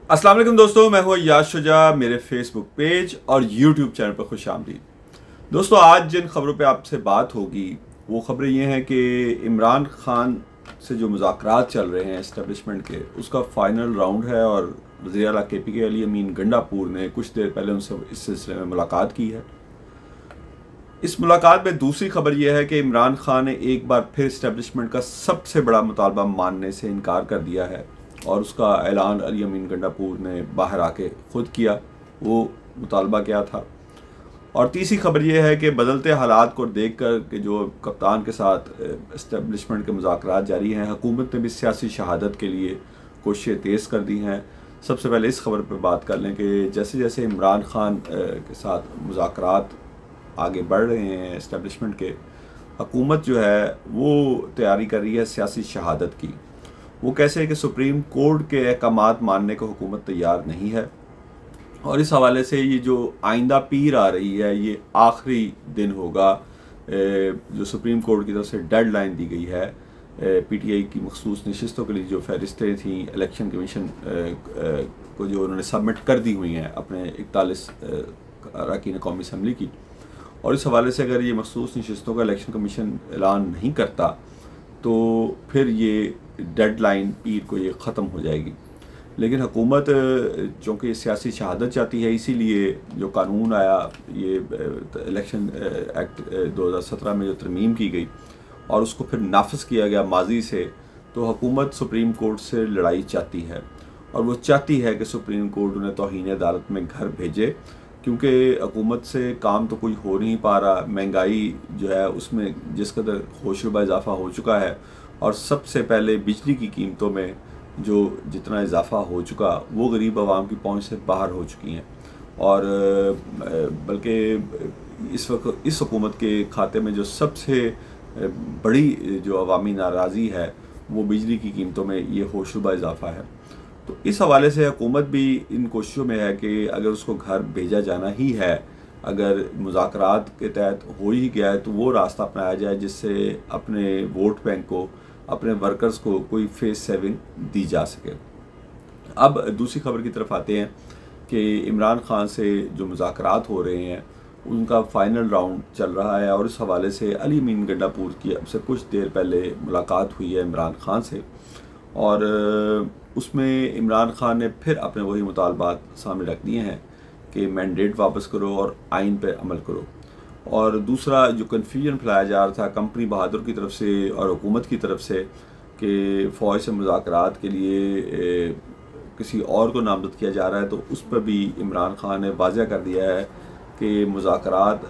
अस्सलाम वालेकुम दोस्तों, मैं हूं याद शुजा। मेरे फेसबुक पेज और यूट्यूब चैनल पर खुश आमदीद। दोस्तों, आज जिन खबरों पे आपसे बात होगी वो खबरें ये हैं कि इमरान खान से जो मुज़ाकरात चल रहे हैं इस्टेब्लिशमेंट के, उसका फाइनल राउंड है और वज़ीर आला KPK अली अमीन गंडापुर ने कुछ देर पहले उनसे इस सिलसिले में मुलाकात की है। इस मुलाकात में दूसरी खबर यह है कि इमरान खान ने एक बार फिर इस्टेब्लिशमेंट का सबसे बड़ा मुतालबा मानने से इनकार कर दिया है और उसका ऐलान अली अमीन गंडापुर ने बाहर आके खुद किया। वो मुतालबा क्या था? और तीसरी खबर यह है कि बदलते हालात को देखकर कि जो कप्तान के साथ इस्टेब्लिशमेंट के मुज़ाकरात जारी हैं, हुकूमत ने भी सियासी शहादत के लिए कोशिशें तेज़ कर दी हैं। सबसे पहले इस खबर पर बात कर लें कि जैसे जैसे इमरान खान के साथ मुज़ाकरात आगे बढ़ रहे हैं इस्टेब्लिशमेंट के, हुकूमत जो है वो तैयारी कर रही है सियासी शहादत की। वो कैसे है कि सुप्रीम कोर्ट के अहकामात मानने को हुकूमत तैयार नहीं है और इस हवाले से ये जो आइंदा पीर आ रही है, ये आखिरी दिन होगा जो सुप्रीम कोर्ट की तरफ से डेडलाइन दी गई है PTI की मखसूस नशिस्तों के लिए जो फहरिस्तें थी इलेक्शन कमीशन को जो उन्होंने सबमिट कर दी हुई हैं अपने 41 अरकान कौमी असम्बली की। और इस हवाले से अगर ये मखसूस नशिस्तों का इलेक्शन कमीशन ऐलान नहीं करता तो फिर ये डेडलाइन पीर को ये ख़त्म हो जाएगी। लेकिन हुकूमत चूँकि सियासी शहादत चाहती है, इसीलिए जो कानून आया, ये इलेक्शन एक्ट 2017 में जो तरमीम की गई और उसको फिर नाफिज किया गया माजी से, तो हुकूमत सुप्रीम कोर्ट से लड़ाई चाहती है और वो चाहती है कि सुप्रीम कोर्ट उन्हें तौहीन अदालत में घर भेजे, क्योंकि हुकूमत से काम तो कोई हो नहीं पा रहा। महंगाई जो है उसमें जिस कदर होशरुबा इजाफा हो चुका है और सबसे पहले बिजली की कीमतों में जो जितना इजाफा हो चुका वो गरीब आवाम की पहुंच से बाहर हो चुकी हैं। और बल्कि इस वक्त इस हुकूमत के खाते में जो सबसे बड़ी जो अवामी नाराज़ी है वो बिजली की कीमतों में ये होशरुबा इजाफा है। तो इस हवाले से हुकूमत भी इन कोशिशों में है कि अगर उसको घर भेजा जाना ही है, अगर मुज़ाकरात के तहत हो ही गया है, तो वो रास्ता अपनाया जाए जिससे अपने वोट बैंक को, अपने वर्कर्स को कोई फेस सेविंग दी जा सके। अब दूसरी खबर की तरफ आते हैं कि इमरान खान से जो मुज़ाकरात हो रहे हैं उनका फ़ाइनल राउंड चल रहा है और इस हवाले से अली अमीन गंडापुर की अब से कुछ देर पहले मुलाकात हुई है इमरान खान से और उसमें इमरान खान ने फिर अपने वही मुतालबात सामने रख दिए हैं कि मैंडेट वापस करो और आइन पर अमल करो। और दूसरा जो कन्फ्यूजन फैलाया जा रहा था कंपनी बहादुर की तरफ से और हुकूमत की तरफ से कि फ़ौज से मुज़ाकरात के लिए किसी और को नामज़द किया जा रहा है, तो उस पर भी इमरान खान ने वाज़ह कर दिया है कि मुज़ाकरात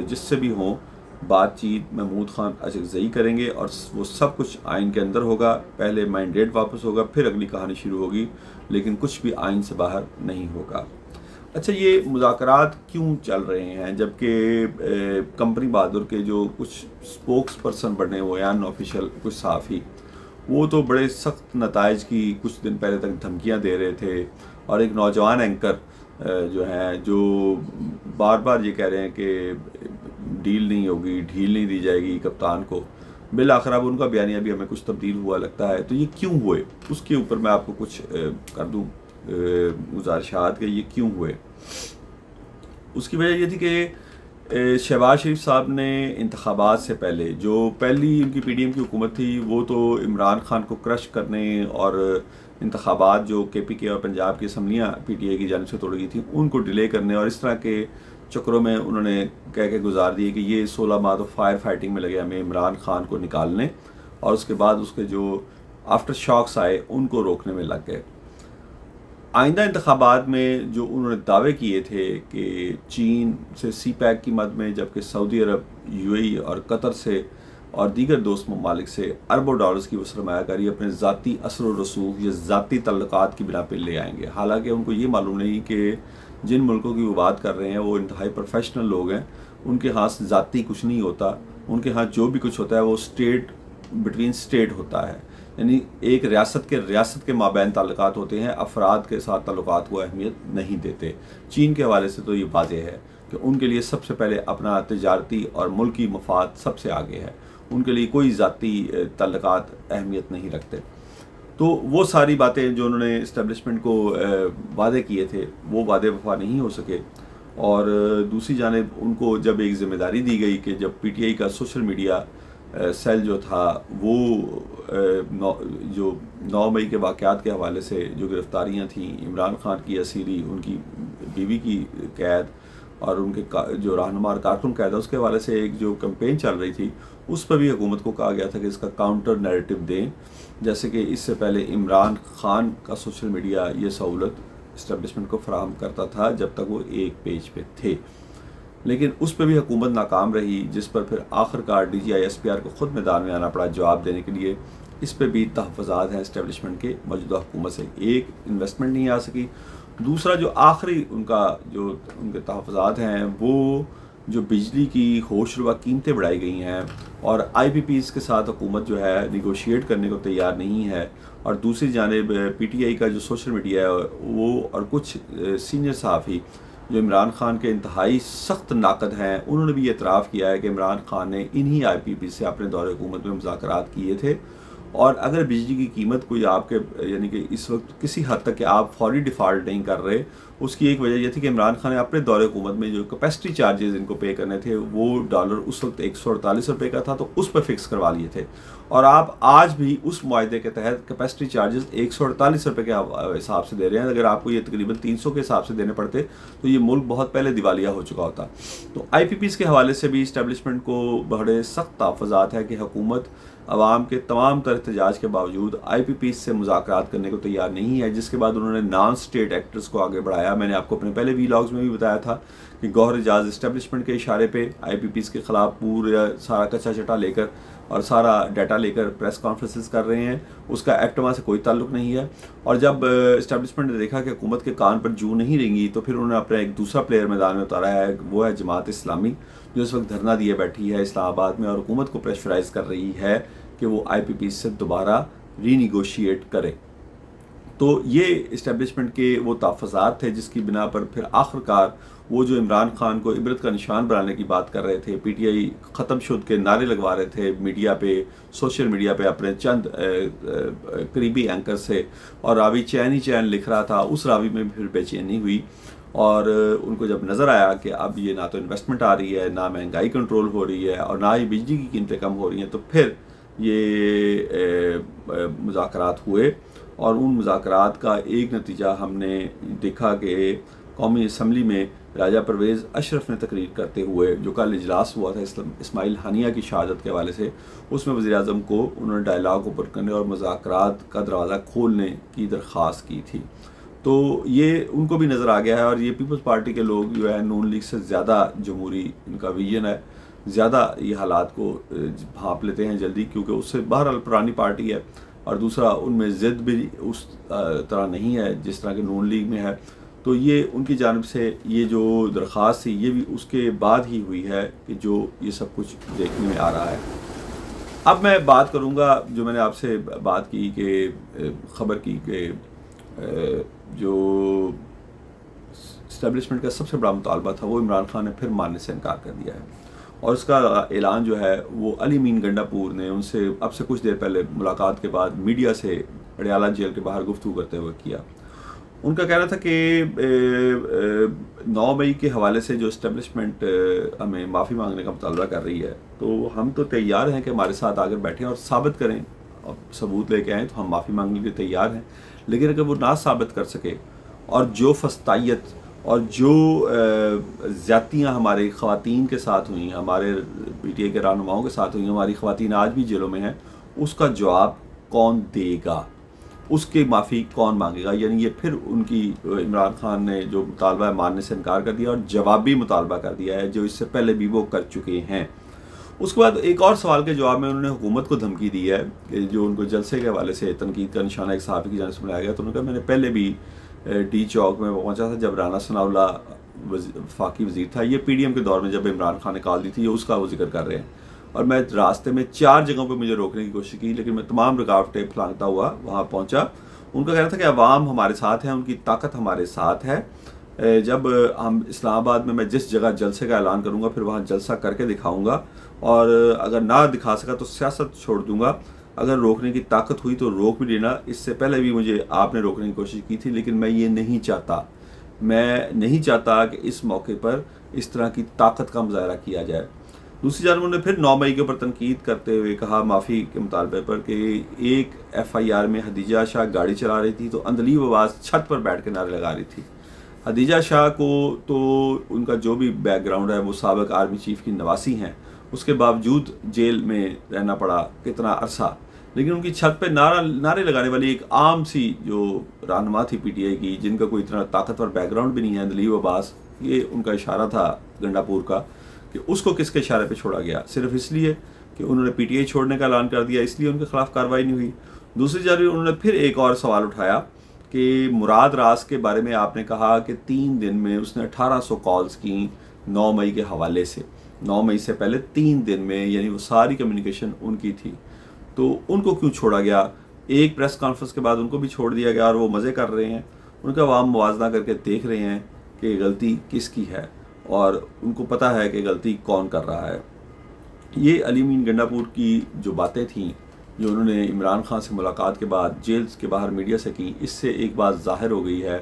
जिससे भी हों, बातचीत महमूद खान अचकज़ई करेंगे और वो सब कुछ आइन के अंदर होगा। पहले मैंडेट वापस होगा, फिर अगली कहानी शुरू होगी, लेकिन कुछ भी आइन से बाहर नहीं होगा। अच्छा, ये मुज़ाकरात क्यों चल रहे हैं जबकि कंपनी बहादुर के जो कुछ स्पोक्स पर्सन बने हुए हैं अनऑफिशियल कुछ सहाफ़ी, वो तो बड़े सख्त नताइज की कुछ दिन पहले तक धमकियां दे रहे थे और एक नौजवान एंकर जो हैं जो बार बार ये कह रहे हैं कि डील नहीं होगी, ढील नहीं दी जाएगी कप्तान को। बिल आखिर अब उनका बयानिया भी हमें कुछ तब्दील हुआ लगता है। तो ये क्यों हुए, उसके ऊपर मैं आपको कुछ कर दूँ गुजारिशात के ये क्यों हुए। उसकी वजह ये थी कि शहबाज शरीफ साहब ने इंतखाबात से पहले जो पहली उनकी PDM की हुकूमत थी वो तो इमरान खान को क्रश करने और इंतखाबात जो KPK और पंजाब की असम्बलियाँ PTI की जानिब से तोड़ी गई थी उनको डिले करने और इस तरह के चक्रों में उन्होंने कह के गुजार दिए कि ये 16 माह तो फायर फाइटिंग में लगे हमें इमरान खान को निकालने, और उसके बाद उसके जो आफ्टर शॉक्स आए उनको रोकने में लग गए। आइंदा इंतखाबात में जो उन्होंने दावे किए थे कि चीन से CPEC की मद में, जबकि सऊदी अरब, UAE और कतर से और दीगर दोस्त ममालिक से अरबों डॉलर्स की वो सरमायाकारी अपने ज़ाती असर व रसूख या ज़ाती तल्लुकात की बिना पर ले आएंगे। हालांकि उनको ये मालूम नहीं कि जिन मुल्कों की वो बात कर रहे हैं वो इंतहाई प्रोफेशनल लोग हैं, उनके हाथ ज़ाती कुछ नहीं होता, उनके हाथ जो भी कुछ होता है वो स्टेट बिटवीन स्टेट होता है, यानी एक रियासत के माबैन ताल्लुकात होते हैं, अफराद के साथ ताल्लुकात को अहमियत नहीं देते। चीन के हवाले से तो ये वाज़ेह है कि उनके लिए सबसे पहले अपना तजारती और मुल्की मफाद सबसे आगे है, उनके लिए कोई ज़ाती ताल्लुकात अहमियत नहीं रखते। तो वो सारी बातें जो उन्होंने इस्टेब्लिशमेंट को वादे किए थे वो वादे वफा नहीं हो सके। और दूसरी जानिब उनको जब एक ज़िम्मेदारी दी गई कि जब पीटीआई का सोशल मीडिया सेल जो था वो जो 9 मई के वाक़यात के हवाले से जो गिरफ़्तारियाँ थीं, इमरान खान की असीरी, उनकी बीवी की कैद और उनके जो रहनुमा कारकुन कैद है, उसके हवाले से एक जो कैंपेन चल रही थी उस पर भी हुकूमत को कहा गया था कि इसका काउंटर नैरेटिव दें। जैसे कि इससे पहले इमरान खान का सोशल मीडिया ये सहूलत इस्टेब्लिशमेंट को फराहम करता था जब तक वो एक पेज पे थे, लेकिन उस पर भी हुकूमत नाकाम रही, जिस पर फिर आखिरकार DGI SPR को ख़ुद मैदान में आना पड़ा जवाब देने के लिए। इस पर भी तहफ़्फ़ुज़ात हैं इस्टेब्लिशमेंट के मौजूदा हुकूमत से। एक, इन्वेस्टमेंट नहीं आ सकी। दूसरा, जो आखिरी उनके तहफ़्फ़ुज़ात हैं वो जो बिजली की होशरुबा कीमतें बढ़ाई गई हैं और IPPs के साथ हुकूमत जो है निगोशिएट करने को तैयार नहीं है। और दूसरी जानिब PTI का जो सोशल मीडिया है वो और कुछ सीनियर सहाफ़ी जो इमरान खान के इंतहाई सख्त नाकद हैं, उन्होंने भी एतराफ़ किया है कि इमरान खान ने इन्हीं IPP से अपने दौरे हुकूमत में मुज़ाकरात किए थे। और अगर बिजली की कीमत कोई आपके यानी कि इस वक्त किसी हद तक कि आप फौरी डिफ़ॉल्ट नहीं कर रहे, उसकी एक वजह यह थी कि इमरान खान ने अपने दौरे हुकूमत में जो कैपेसिटी चार्जेस इनको पे करने थे वो डॉलर उस वक्त 148 रुपये का था, तो उस पर फिक्स करवा लिए थे। और आप आज भी उस मुआहदे के तहत कैपेसिटी चार्जेस 148 रुपये के हिसाब से दे रहे हैं। अगर आपको ये तकरीबन 300 के हिसाब से देने पड़ते तो ये मुल्क बहुत पहले दिवालिया हो चुका होता। तो IPPs के हवाले से भी इस्टेब्लिशमेंट को बड़े सख्त तहफ़्फ़ुज़ात है कि हुकूमत अवाम के तमाम तर एहतजाज के बावजूद IPPs से मुज़ाकरात करने को तैयार नहीं है, जिसके बाद उन्होंने नॉन स्टेट एक्टर्स को आगे बढ़ाया। मैंने आपको अपने पहले व्लॉग्स में भी बताया था कि गौहर एजाज इस्टेब्लिशमेंट के इशारे पे IPPs के ख़िलाफ़ पूरा सारा कच्चा चटा लेकर और सारा डाटा लेकर प्रेस कॉन्फ्रेंसेस कर रहे हैं। उसका एक्टवा से कोई ताल्लुक नहीं है। और जब इस्टेब्लिशमेंट ने देखा कि हुकूमत के कान पर जू नहीं रेंगी तो फिर उन्होंने अपना एक दूसरा प्लेयर मैदान में उतारा है, वो है जमात इस्लामी, जो इस वक्त धरना दिए बैठी है इस्लामाबाद में और हुकूमत को प्रेशराइज कर रही है कि वो IPPs से दोबारा रीनिगोशिएट करे। तो ये इस्टेब्लिशमेंट के वो तहफ़्फ़ुज़ात थे जिसकी बिना पर फिर आखिरकार वो जो इमरान खान को इबरत का निशान बनाने की बात कर रहे थे, PTI ख़त्म शुद के नारे लगवा रहे थे मीडिया पे, सोशल मीडिया पे अपने चंद करीबी एंकर से, और रावी चैन ही चैन लिख रहा था, उस रावी में फिर बेचैनी हुई। और उनको जब नज़र आया कि अब ये ना तो इन्वेस्टमेंट आ रही है, ना महंगाई कंट्रोल हो रही है और ना ही बिजली की कीमतें कम हो रही हैं, तो फिर ये मुज़ाकरात हुए। और उन मुज़ाकरात का एक नतीजा हमने देखा कि कौमी असम्बली में राजा परवेज़ अशरफ ने तकरीर करते हुए, जो कल इजलास हुआ था इस्माइल हानिया की शहादत के हवाले से, उसमें वज़ीर आज़म को उन्होंने डायलॉग ओपन करने और मुज़ाकरात का दरवाज़ा खोलने की दरख्वास्त की थी। तो ये उनको भी नज़र आ गया है। और ये पीपल्स पार्टी के लोग जो है नून लीग से ज़्यादा जमहूरी इनका विजन है, ज़्यादा ये हालात को भांप लेते हैं जल्दी, क्योंकि उससे बहरहाल पुरानी पार्टी है और दूसरा उनमें ज़िद भी उस तरह नहीं है जिस तरह के नून लीग में है। तो ये उनकी जानिब से ये जो दरख्वास्त थी ये भी उसके बाद ही हुई है कि जो ये सब कुछ देखने में आ रहा है। अब मैं बात करूँगा जो मैंने आपसे बात की कि ख़बर की कि जो इस्टेब्लिशमेंट का सबसे बड़ा मुतालबा था वो इमरान खान ने फिर मानने से इनकार कर दिया है। और उसका ऐलान जो है वो अली मीन गंडापुर ने उनसे अब से कुछ देर पहले मुलाकात के बाद मीडिया से अडयाला जेल के बाहर गुफ्तगू करते हुए किया। उनका कहना था कि 9 मई के हवाले से जो इस्टेब्लिशमेंट हमें माफ़ी मांगने का मुतालबा कर रही है, तो हम तो तैयार हैं कि हमारे साथ आकर बैठें और साबित करें और सबूत लेके आएँ, तो हम माफ़ी मांगने के लिए तैयार हैं। लेकिन अगर वो ना साबित कर सके और जो फस्तायत और जो ज़्यादतियाँ हमारे ख़वातीन के साथ हुई, हमारे PTI के रहनुमाओं के साथ हुई, हमारी ख़वातीन आज भी जेलों में हैं, उसका जवाब कौन देगा, उसके माफ़ी कौन मांगेगा। यानी ये फिर उनकी इमरान खान ने जो मुतालबा है मानने से इनकार कर दिया और जवाबी मुतालबा कर दिया है जो इससे पहले भी वो कर चुके हैं। उसके बाद एक और सवाल के जवाब में उन्होंने हुकूमत को धमकी दी है कि जो उनको जलसे के हवाले से तनकीद का निशाना एक सहाफ़ी की जानिब से बनाया गया। तो उन्होंने कहा मैंने पहले भी डी चौक में पहुंचा था जब राना सनाउल्लाह वफाकी वज़ीर था, ये PDM के दौर में जब इमरान खान ने कॉल दी थी, उसका वो जिक्र कर रहे हैं। और मैं रास्ते में 4 जगहों पे मुझे रोकने की कोशिश की, लेकिन मैं तमाम रुकावटें फलांगता हुआ वहाँ पहुँचा। उनका कहना था कि अवाम हमारे साथ है, उनकी ताकत हमारे साथ है। जब हम इस्लामाबाद में मैं जिस जगह जलसे का ऐलान करूँगा फिर वहाँ जलसा करके दिखाऊँगा, और अगर ना दिखा सका तो सियासत छोड़ दूँगा। अगर रोकने की ताकत हुई तो रोक भी लेना। इससे पहले भी मुझे आपने रोकने की कोशिश की थी, लेकिन मैं ये नहीं चाहता। मैं नहीं चाहता कि इस मौके पर इस तरह की ताकत का मुजाहरा किया जाए। दूसरी जानब उन्होंने फिर 9 मई के ऊपर तनकीद करते हुए कहा माफ़ी के मुतालबे पर कि एक FIR में हदीजा शाह गाड़ी चला रही थी तो अंदली आवाज़ छत पर बैठ के नारे लगा रही थी। हदीजा शाह को तो उनका जो भी बैकग्राउंड है वो साबिक आर्मी चीफ की नवासी हैं, उसके बावजूद जेल में रहना पड़ा कितना अरसा, लेकिन उनकी छत पे नारे लगाने वाली एक आम सी जो रहनुमा थी PTI की, जिनका कोई इतना ताकतवर बैकग्राउंड भी नहीं है, अंदलीब अब्बास, ये उनका इशारा था गंडापुर का, कि उसको किसके इशारे पे छोड़ा गया? सिर्फ इसलिए कि उन्होंने PTI छोड़ने का ऐलान कर दिया, इसलिए उनके खिलाफ कार्रवाई नहीं हुई। दूसरी जानब उन्होंने फिर एक और सवाल उठाया कि मुराद रास के बारे में आपने कहा कि 3 दिन में उसने 1800 कॉल्स की 9 मई के हवाले से। 9 मई से पहले 3 दिन में, यानी वो सारी कम्युनिकेशन उनकी थी, तो उनको क्यों छोड़ा गया? एक प्रेस कॉन्फ्रेंस के बाद उनको भी छोड़ दिया गया और वो मज़े कर रहे हैं। उनका अवाम मुवाजना करके देख रहे हैं कि गलती किसकी है और उनको पता है कि गलती कौन कर रहा है। ये अली अमीन गंडापुर की जो बातें थीं जो उन्होंने इमरान खान से मुलाकात के बाद जेल के बाहर मीडिया से की, इससे एक बात ज़ाहिर हो गई है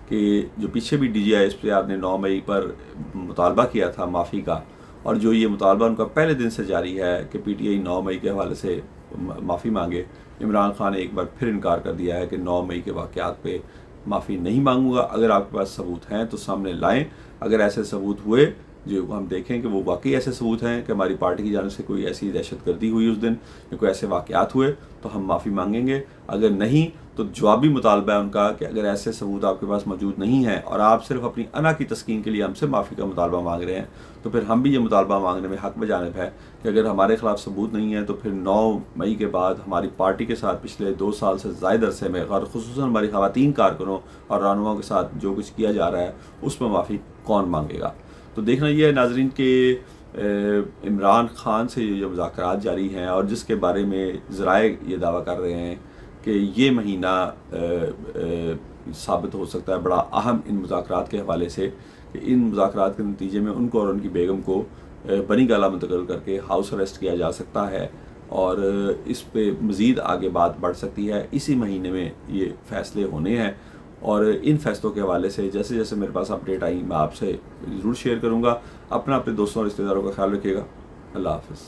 कि जो पीछे भी DGI ने 9 मई पर मुतालबा किया था माफ़ी का, और जो ये मुतालबा उनका पहले दिन से जारी है कि PTI 9 मई के हवाले से माफ़ी मांगे, इमरान खान ने एक बार फिर इनकार कर दिया है कि 9 मई के वाक़यात पे माफ़ी नहीं मांगूंगा। अगर आपके पास सबूत हैं तो सामने लाएं। अगर ऐसे सबूत हुए जो हम देखें कि वो वाकई ऐसे सबूत हैं कि हमारी पार्टी की जानिब से कोई ऐसी दहशतगर्दी हुई उस दिन या कोई ऐसे वाक़यात हुए, तो हम माफ़ी मांगेंगे। अगर नहीं तो जवाबी मुतालबा है उनका कि अगर ऐसे सबूत आपके पास मौजूद नहीं हैं और आप सिर्फ अपनी अना की तस्कीन के लिए हमसे माफ़ी का मुतालबा मांग रहे हैं, तो फिर हम भी ये मुतालबा मांगने में हक़ में जानिब है कि अगर हमारे खिलाफ सबूत नहीं है तो फिर 9 मई के बाद हमारी पार्टी के साथ पिछले 2 साल से ज़ायद अरसे में और ख़ुसूसन हमारी ख़वातीन कारकुनों और रहनुमाओं के साथ जो कुछ किया जा रहा है उस पर माफ़ी कौन मांगेगा। तो देखना ये है नाजरीन के इमरान खान से जो मुज़ाकरात जारी हैं और जिसके बारे में ज़राए ये दावा कर रहे हैं कि ये महीना साबित हो सकता है बड़ा अहम इन मुज़ाकरात के हवाले से, कि इन मुज़ाकरात के नतीजे में उनको और उनकी बेगम को बनी गाला मुंतकिल करके हाउस अरेस्ट किया जा सकता है और इस पे मज़ीद आगे बात बढ़ सकती है। इसी महीने में ये फ़ैसले होने हैं और इन फैसलों के हवाले से जैसे जैसे मेरे पास अपडेट आई मैं आपसे ज़रूर शेयर करूँगा। अपना अपने दोस्तों और रिश्तेदारों का ख्याल रखिएगा। अल्लाह हाफ़िज़।